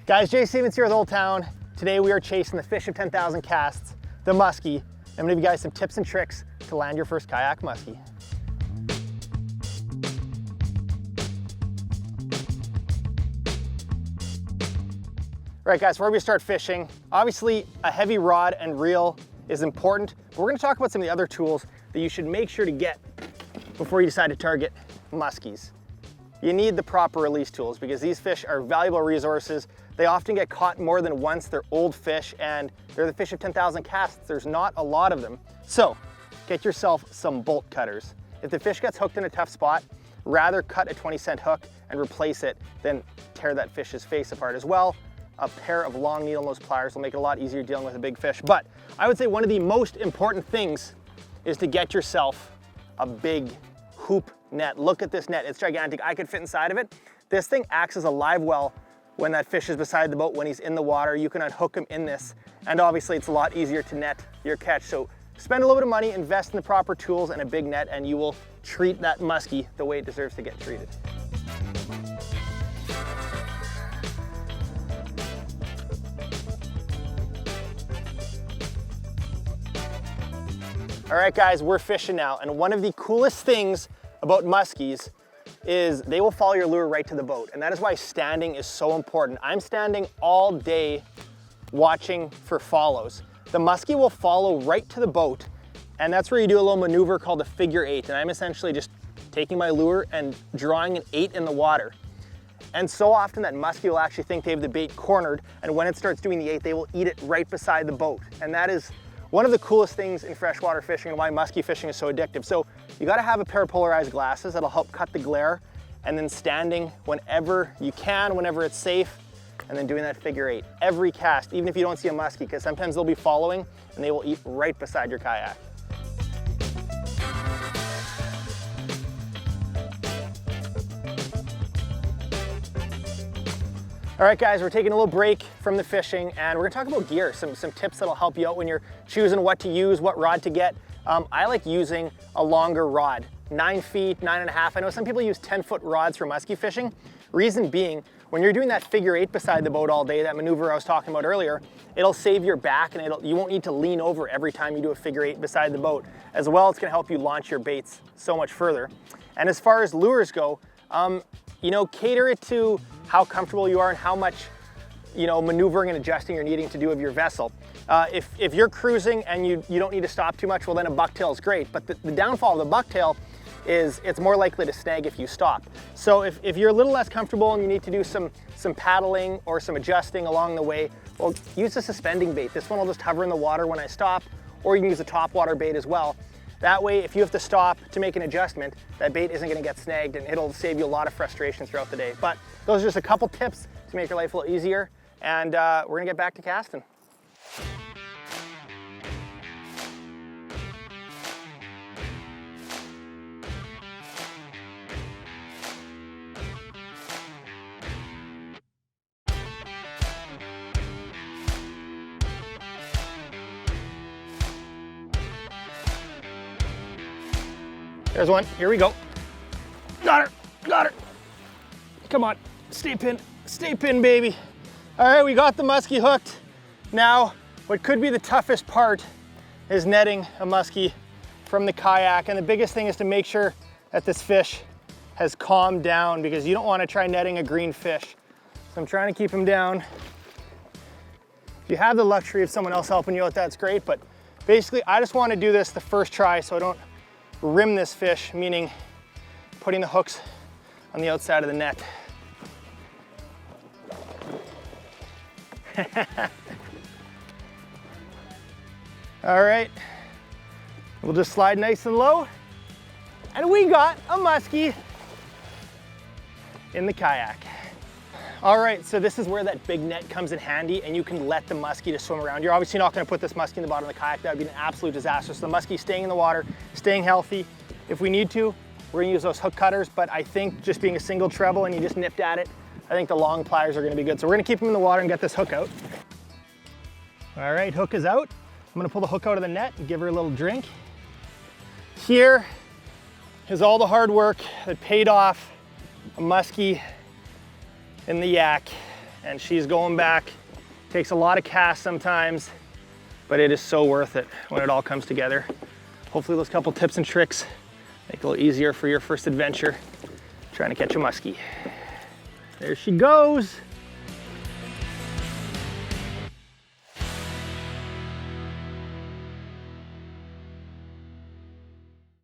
Guys, Jay Siemens here with Old Town. Today we are chasing the fish of 10,000 casts, the muskie. I'm gonna give you guys some tips and tricks to land your first kayak muskie. All right guys, before we start fishing, obviously a heavy rod and reel is important, but we're gonna talk about some of the other tools that you should make sure to get before you decide to target muskies. You need the proper release tools because these fish are valuable resources. They often get caught more than once. They're old fish and they're the fish of 10,000 casts. There's not a lot of them. So get yourself some bolt cutters. If the fish gets hooked in a tough spot, rather cut a 20-cent hook and replace it than tear that fish's face apart. As well, a pair of long needle nose pliers will make it a lot easier dealing with a big fish. But I would say one of the most important things is to get yourself a big hoop net. Look at this net, it's gigantic. I could fit inside of it. This thing acts as a live well when that fish is beside the boat, when he's in the water. You can unhook him in this, and obviously it's a lot easier to net your catch. So spend a little bit of money, invest in the proper tools and a big net, and you will treat that muskie the way it deserves to get treated. All right guys, we're fishing now, and one of the coolest things about muskies is they will follow your lure right to the boat, and that is why standing is so important. I'm standing all day watching for follows. The muskie will follow right to the boat, and that's where you do a little maneuver called a figure eight, and I'm essentially just taking my lure and drawing an 8 in the water. And so often that muskie will actually think they have the bait cornered, and when it starts doing the 8, they will eat it right beside the boat. And that is one of the coolest things in freshwater fishing and why muskie fishing is so addictive. So you gotta have a pair of polarized glasses that'll help cut the glare, and then standing whenever you can, whenever it's safe, and then doing that figure 8. Every cast, even if you don't see a muskie, because sometimes they'll be following and they will eat right beside your kayak. All right guys, we're taking a little break from the fishing and we're gonna talk about gear, some tips that'll help you out when you're choosing what to use, what rod to get. I like using a longer rod, 9 feet, 9.5. I know some people use 10-foot rods for muskie fishing. Reason being, when you're doing that figure 8 beside the boat all day, that maneuver I was talking about earlier, it'll save your back and you won't need to lean over every time you do a figure 8 beside the boat. As well, it's gonna help you launch your baits so much further. And as far as lures go, you know, cater it to how comfortable you are and how much, you know, maneuvering and adjusting you're needing to do of your vessel. If you're cruising and you don't need to stop too much, well then a bucktail is great. But the downfall of the bucktail is it's more likely to snag if you stop. So if you're a little less comfortable and you need to do some paddling or some adjusting along the way, well, use a suspending bait. This one will just hover in the water when I stop, or you can use a top water bait as well. That way, if you have to stop to make an adjustment, that bait isn't gonna get snagged and it'll save you a lot of frustration throughout the day. But those are just a couple tips to make your life a little easier, and we're gonna get back to casting. There's one, here we go. Got her. Come on, stay pinned, baby. All right, we got the muskie hooked. Now, what could be the toughest part is netting a muskie from the kayak. And the biggest thing is to make sure that this fish has calmed down, because you don't want to try netting a green fish. So I'm trying to keep him down. If you have the luxury of someone else helping you out, that's great. But basically, I just want to do this the first try so I don't rim this fish, meaning putting the hooks on the outside of the net. All right, we'll just slide nice and low, and we got a muskie in the kayak. All right, so this is where that big net comes in handy, and you can let the muskie to swim around. You're obviously not gonna put this muskie in the bottom of the kayak. That would be an absolute disaster. So the muskie staying in the water, staying healthy. If we need to, we're gonna use those hook cutters, but I think just being a single treble and you just nipped at it, I think the long pliers are gonna be good. So we're gonna keep them in the water and get this hook out. All right, hook is out. I'm gonna pull the hook out of the net and give her a little drink. Here is all the hard work that paid off a muskie in the yak. and she's going back. Takes a lot of casts sometimes, but it is so worth it when it all comes together. Hopefully those couple tips and tricks make it a little easier for your first adventure trying to catch a muskie. There she goes.